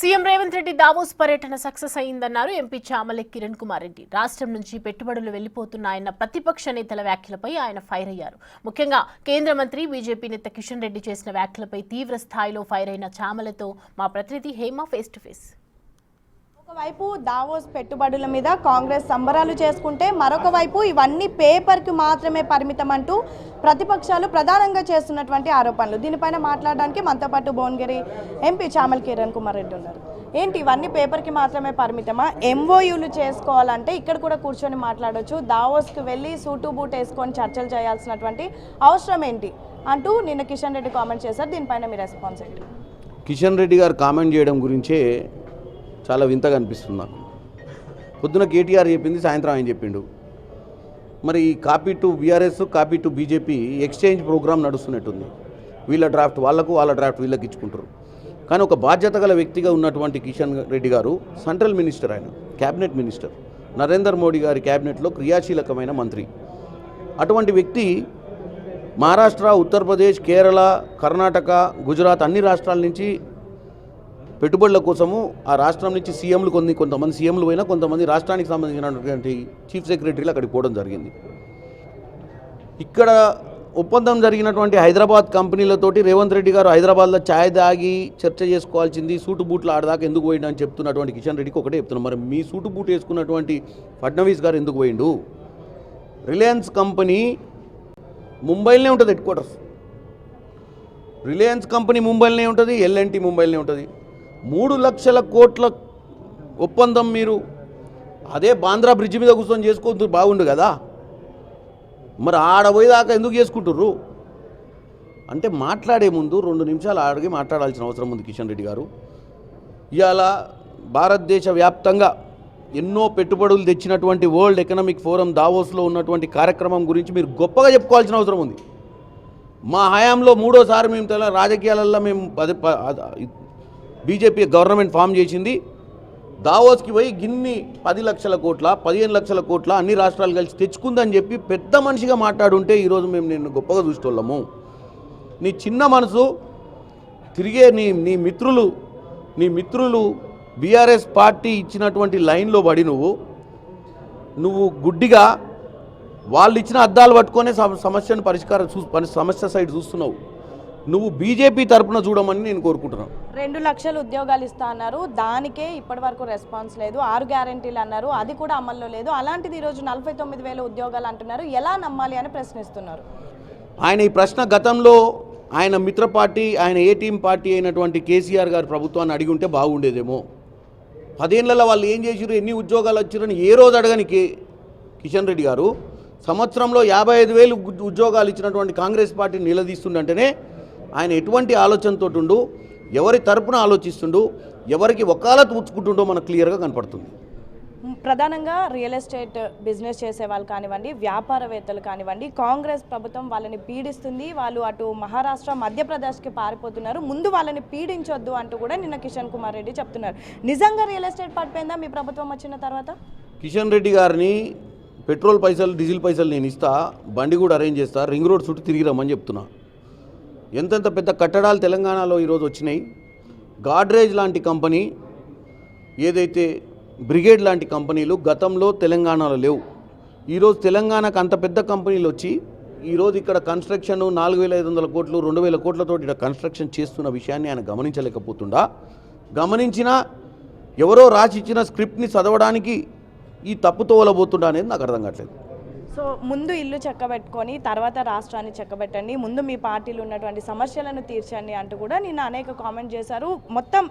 CM Revanth Reddy Davos పర్యటన success అయిందన్నారు MP Chamala Kiran Kumar Reddy. రాష్ట్రం నుంచి పెట్టుబడులు వెళ్లిపోతున్నాయన్న ప్రతిపక్ష నేతల వ్యాఖ్యలపై ఆయన ఫైర్ అయ్యారు. ముఖ్యంగా కేంద్ర మంత్రి బీజేపీ నేత కిషన్ రెడ్డి చేసిన వ్యాఖ్యలపై తీవ్ర స్థాయిలో ఫైర్ అయిన చామలతో మా ప్రతినిధి హేమ ఫేస్ టు ఫేస్. ఒకవైపు దావోస్ పెట్టుబడుల మీద కాంగ్రెస్ సంబరాలు చేసుకుంటే మరొక వైపు ఇవన్నీ పేపర్కి మాత్రమే పరిమితం అంటూ ప్రతిపక్షాలు ప్రధానంగా చేస్తున్నటువంటి ఆరోపణలు. దీనిపైన మాట్లాడడానికి మనతో పాటు భువనగిరి ఎంపీ చామల కిరణ్ కుమార్ రెడ్డి ఉన్నారు. ఏంటి ఇవన్నీ పేపర్కి మాత్రమే పరిమితమా? ఎంఓయూలు చేసుకోవాలంటే ఇక్కడ కూడా కూర్చొని మాట్లాడవచ్చు, దావోస్కి వెళ్ళి సూటు బూట్ వేసుకొని చర్చలు చేయాల్సినటువంటి అవసరం ఏంటి అంటూ నిన్న కిషన్ రెడ్డి కామెంట్ చేశారు. దీనిపైన మీ రెస్పాన్స్ ఏంటి? కిషన్ రెడ్డి గారు కామెంట్ చేయడం గురించే చాలా వింతగా అనిపిస్తుంది నాకు. పొద్దున కేటీఆర్ చెప్పింది, సాయంత్రం ఆయన చెప్పిండు. మరి copy to BRS, copy to BJP exchange program నడుస్తున్నట్టుంది. వీళ్ళ డ్రాఫ్ట్ వాళ్ళకు, వాళ్ళ డ్రాఫ్ట్ వీళ్ళకి ఇచ్చుకుంటారు. కానీ ఒక బాధ్యత గల వ్యక్తిగా ఉన్నటువంటి కిషన్ రెడ్డి గారు సెంట్రల్ మినిస్టర్, ఆయన క్యాబినెట్ మినిస్టర్, నరేంద్ర మోడీ గారి క్యాబినెట్లో క్రియాశీలకమైన మంత్రి. అటువంటి వ్యక్తి మహారాష్ట్ర, ఉత్తరప్రదేశ్, కేరళ, కర్ణాటక, గుజరాత్ అన్ని రాష్ట్రాల నుంచి పెట్టుబడుల కోసము ఆ రాష్ట్రం నుంచి సీఎంలు కొంతమంది సీఎంలు పోయినా కొంతమంది రాష్ట్రానికి సంబంధించినటువంటి చీఫ్ సెక్రటరీలు అక్కడికి పోవడం జరిగింది. ఇక్కడ ఒప్పందం జరిగినటువంటి హైదరాబాద్ కంపెనీలతోటి రేవంత్ రెడ్డి గారు హైదరాబాద్లో ఛాయ్ తాగి చర్చ చేసుకోవాల్సింది, సూటు బూట్లు ఆడదాకా ఎందుకు పోయిండు అని చెప్తున్నటువంటి కిషన్ రెడ్డికి ఒకటే చెప్తున్నాం, మరి మీ సూటు బూట్ వేసుకున్నటువంటి ఫడ్నవీస్ గారు ఎందుకు పోయిండు? రిలయన్స్ కంపెనీ ముంబైలోనే ఉంటుంది హెడ్ క్వార్టర్స్. రిలయన్స్ కంపెనీ ముంబైలోనే ఉంటుంది, ఎల్ఎన్టీ ముంబైలోనే ఉంటుంది. 3 లక్షల కోట్ల ఒప్పందం మీరు అదే బాంద్రా బ్రిడ్జ్ మీద కూర్చొని చేసుకోవద్దు, బాగుండు కదా. మరి ఆడపోయేదాకా ఎందుకు చేసుకుంటుర్రు అంటే మాట్లాడే ముందు 2 నిమిషాలు ఆడిగి మాట్లాడాల్సిన అవసరం ఉంది కిషన్ రెడ్డి గారు. ఇవాళ భారతదేశ వ్యాప్తంగా ఎన్నో పెట్టుబడులు తెచ్చినటువంటి వరల్డ్ ఎకనామిక్ ఫోరం దావోస్లో ఉన్నటువంటి కార్యక్రమం గురించి మీరు గొప్పగా చెప్పుకోవాల్సిన అవసరం ఉంది. మా హయాంలో 3వ మేము రాజకీయాలలో మేము బీజేపీ గవర్నమెంట్ ఫామ్ చేసింది. దావోస్కి పోయి గిన్ని 10 లక్షల కోట్ల 15 లక్షల కోట్ల అన్ని రాష్ట్రాలు కలిసి తెచ్చుకుందని చెప్పి పెద్ద మనిషిగా మాట్లాడుంటే ఈరోజు మేము నిన్ను గొప్పగా చూసేవాళ్ళము. నీ చిన్న మనసు తిరిగే నీ మిత్రులు బీఆర్ఎస్ పార్టీ ఇచ్చినటువంటి లైన్లో పడి నువ్వు గుడ్డిగా వాళ్ళు ఇచ్చిన అద్దాలు పట్టుకొనే సమస్యను సమస్య సైడ్ చూస్తున్నావు. నువ్వు బీజేపీ తరపున చూడమని నేను కోరుకుంటున్నాను. 2 లక్షల ఉద్యోగాలు ఇస్తా అన్నారు, దానికే ఇప్పటి వరకు రెస్పాన్స్ లేదు. 6 గ్యారంటీలు అన్నారు, అది కూడా అమల్లో లేదు. అలాంటిది ఈరోజు 49,000 ఉద్యోగాలు అంటున్నారు. ఎలా నమ్మాలి అని ప్రశ్నిస్తున్నారు. ఆయన ఈ ప్రశ్న గతంలో ఆయన మిత్ర పార్టీ, ఆయన ఏ టీం పార్టీ అయినటువంటి కేసీఆర్ గారి ప్రభుత్వాన్ని అడిగి ఉంటే బాగుండేదేమో. 10 ఏళ్లలో వాళ్ళు ఏం చేసిరు, ఎన్ని ఉద్యోగాలు వచ్చారని ఏ రోజు అడగని కిషన్ రెడ్డి గారు సంవత్సరంలో 55,000 ఉద్యోగాలు ఇచ్చినటువంటి కాంగ్రెస్ పార్టీని నిలదీస్తుండంటేనే ఆయన ఎటువంటి ఆలోచనతో ఉండు, ఎవరి తరపున ఆలోచిస్తుండు, ఎవరికి వకాలత్ ఉంచుకుంటుండో మనకు క్లియర్గా కనపడుతుంది. ప్రధానంగా రియల్ ఎస్టేట్ బిజినెస్ చేసే వాళ్ళు కానివ్వండి, వ్యాపారవేత్తలు కానివ్వండి, కాంగ్రెస్ ప్రభుత్వం వాళ్ళని పీడిస్తుంది, వాళ్ళు అటు మహారాష్ట్ర, మధ్యప్రదేశ్కి పారిపోతున్నారు, ముందు వాళ్ళని పీడించొద్దు అంటూ కూడా నిన్న కిషన్ కుమార్ రెడ్డి చెప్తున్నారు. నిజంగా రియల్ ఎస్టేట్ పడిపోయిందా మీ ప్రభుత్వం వచ్చిన తర్వాత? కిషన్ రెడ్డి గారిని పెట్రోల్ పైసలు, డీజిల్ పైసలు నేను ఇస్తా, బండి కూడా అరేంజ్ చేస్తా, రింగ్ రోడ్ చుట్టూ తిరిగి రమ్మని చెప్తున్నా. ఎంతెంత పెద్ద కట్టడాలు తెలంగాణలో ఈరోజు వచ్చినాయి. గాడ్రేజ్ లాంటి కంపెనీ, ఏదైతే బ్రిగేడ్ లాంటి కంపెనీలు గతంలో తెలంగాణలో లేవు. ఈరోజు తెలంగాణకు అంత పెద్ద కంపెనీలు వచ్చి ఈరోజు ఇక్కడ కన్స్ట్రక్షన్ 4,500 కోట్లు 2,000 కోట్లతో ఇక్కడ కన్స్ట్రక్షన్ చేస్తున్న విషయాన్ని ఆయన గమనించలేకపోతుండా? గమనించినా ఎవరో రాసి ఇచ్చిన స్క్రిప్ట్ని చదవడానికి ఈ తప్పుతో వలబోతుండా అనేది నాకు అర్థం కావట్లేదు. సో ముందు ఇల్లు చెక్కబెట్టుకొని తర్వాత రాష్ట్రాన్ని చెక్కబెట్టండి, ముందు మీ పార్టీలో ఉన్నటువంటి సమస్యలను తీర్చండి అంటూ కూడా నిన్న అనేక కామెంట్ చేశారు. మొత్తం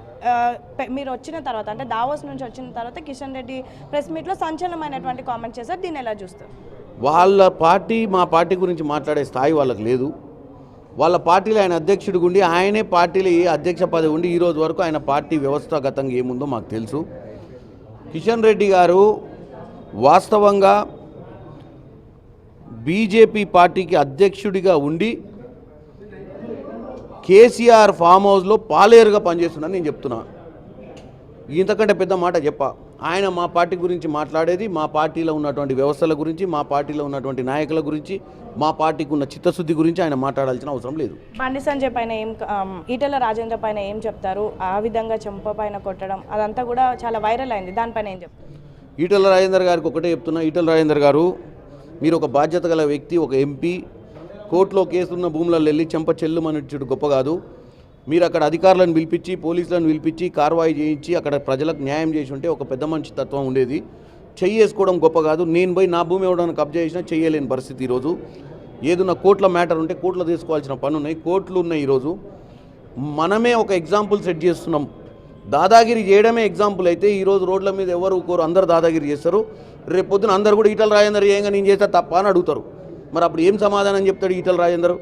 మీరు వచ్చిన తర్వాత అంటే దావోస్ నుంచి వచ్చిన తర్వాత కిషన్ రెడ్డి ప్రెస్ మీట్లో సంచలనమైనటువంటి కామెంట్ చేశారు. దీన్ని ఎలా చూస్తారు? వాళ్ళ పార్టీ మా పార్టీ గురించి మాట్లాడే స్థాయి వాళ్ళకి లేదు. వాళ్ళ పార్టీలో ఆయన అధ్యక్షుడిగా ఉండి ఆయనే పార్టీలో ఏ అధ్యక్ష పదవి ఉండి ఈరోజు వరకు ఆయన పార్టీ వ్యవస్థాగతంగా ఏముందో మాకు తెలుసు. కిషన్ రెడ్డి గారు వాస్తవంగా బీజేపీ పార్టీకి అధ్యక్షుడిగా ఉండి కేసీఆర్ ఫామ్ హౌస్లో పాలేరుగా పనిచేస్తున్నాను నేను చెప్తున్నా. ఇంతకంటే పెద్ద మాట చెప్ప. ఆయన మా పార్టీ గురించి మాట్లాడేది మా పార్టీలో ఉన్నటువంటి వ్యవస్థల గురించి, మా పార్టీలో ఉన్నటువంటి నాయకుల గురించి, మా పార్టీకి ఉన్న చిత్తశుద్ధి గురించి ఆయన మాట్లాడాల్సిన అవసరం లేదు. బండి సంజయ్ పైన ఈటెల రాజేంద్ర పైన ఏం చెప్తారు? ఆ విధంగా చెంప పైన కొట్టడం అదంతా కూడా చాలా వైరల్ అయింది, దానిపైన ఏం చెప్తారు? ఈటెల రాజేందర్ గారికి ఒకటే చెప్తున్నా, ఈటెల రాజేందర్ గారు మీరు ఒక బాధ్యత గల వ్యక్తి, ఒక ఎంపీ. కోర్టులో కేసున్న భూములలో వెళ్ళి చెంప చెల్లుమనిచ్చుడు గొప్ప కాదు. మీరు అక్కడ అధికారులను పిలిపించి, పోలీసులను పిలిపించి, కార్వాయి చేయించి అక్కడ ప్రజలకు న్యాయం చేసి ఉంటే ఒక పెద్ద మంచి తత్వం ఉండేది. చెయ్యేసుకోవడం గొప్ప కాదు. నేను పోయి నా భూమి ఇవ్వడానికి కబ్జా చేసినా చెయ్యలేని పరిస్థితి ఈరోజు. ఏదన్నా కోర్టుల మ్యాటర్ ఉంటే కోర్టులో తీసుకోవాల్సిన పని ఉన్నాయి, కోర్టులు ఉన్నాయి. ఈరోజు మనమే ఒక ఎగ్జాంపుల్ సెట్ చేస్తున్నాం. దాదాగిరి చేయడమే ఎగ్జాంపుల్ అయితే ఈరోజు రోడ్ల మీద ఎవరు కోరు, అందరు దాదాగిరి చేస్తారు. రేపు పొద్దున అందరు కూడా ఈటెల రాజేందర్ ఏంగా నేను చేస్తా తప్ప అని అడుగుతారు. మరి అప్పుడు ఏం సమాధానం చెప్తాడు ఈటెల రాజేందర్?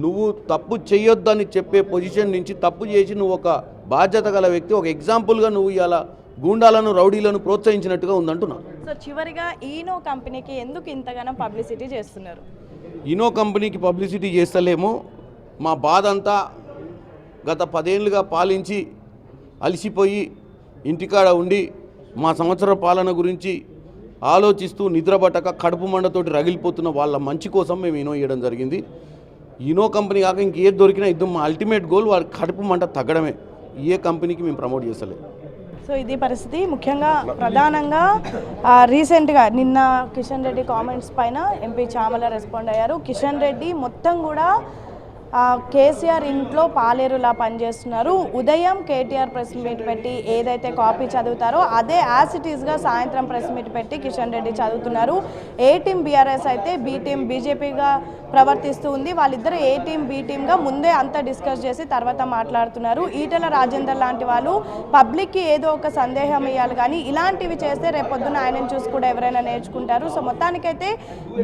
నువ్వు తప్పు చేయొద్దని చెప్పే పొజిషన్ నుంచి తప్పు చేసి నువ్వు ఒక బాధ్యత గల వ్యక్తి, ఒక ఎగ్జాంపుల్గా నువ్వు ఇలా గూండాలను, రౌడీలను ప్రోత్సహించినట్టుగా ఉందంటున్నా. సో చివరిగా ఈనో కంపెనీకి ఎందుకు ఇంతగానో పబ్లిసిటీ చేస్తున్నారు? ఈనో కంపెనీకి పబ్లిసిటీ చేస్తలేము. మా బాధ అంతా గత 10 ఏళ్ళుగా పాలించి అలసిపోయి ఇంటికాడ ఉండి మా సంవత్సర పాలన గురించి ఆలోచిస్తూ నిద్రపట్టక కడుపు మండతోటి రగిలిపోతున్న వాళ్ళ మంచి కోసం మేము ఈనో ఇవ్వడం జరిగింది. ఈనో కంపెనీ కాక ఇంకేది దొరికినా ఇద్దాం. మా అల్టిమేట్ గోల్ వారి కడుపు మంట తగ్గడమే. ఏ కంపెనీకి మేము ప్రమోట్ చేస్తలేదు. సో ఇది పరిస్థితి. ముఖ్యంగా ప్రధానంగా రీసెంట్గా నిన్న కిషన్ రెడ్డి కామెంట్స్ పైన ఎంపీ చామల రెస్పాండ్ అయ్యారు. కిషన్ రెడ్డి మొత్తం కూడా కేసీఆర్ ఇంట్లో పాలేరులా పనిచేస్తున్నారు. ఉదయం కేటీఆర్ ప్రెస్ మీట్ పెట్టి ఏదైతే కాపీ చదువుతారో అదే యాజ్ ఇట్ ఈస్గా సాయంత్రం ప్రెస్ మీట్ పెట్టి కిషన్ రెడ్డి చదువుతున్నారు. ఏ టీం బీఆర్ఎస్ అయితే బి టీం బీజేపీగా ప్రవర్తిస్తూ ఉంది. వాళ్ళిద్దరు ఏ టీం బి టీంగా ముందే అంతా డిస్కస్ చేసి తర్వాత మాట్లాడుతున్నారు. ఈటెల రాజేందర్ లాంటి వాళ్ళు పబ్లిక్కి ఏదో ఒక సందేహం ఇవ్వాలి, కానీ ఇలాంటివి చేస్తే రేపొద్దున ఆయనను చూసి కూడా ఎవరైనా నేర్చుకుంటారు. సో మొత్తానికైతే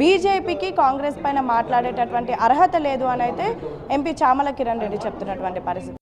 బీజేపీకి కాంగ్రెస్ పైన మాట్లాడేటటువంటి అర్హత లేదు అని అయితే ఎంపీ చామల కిరణ్ రెడ్డి చెప్తున్నటువంటి పరిస్థితి.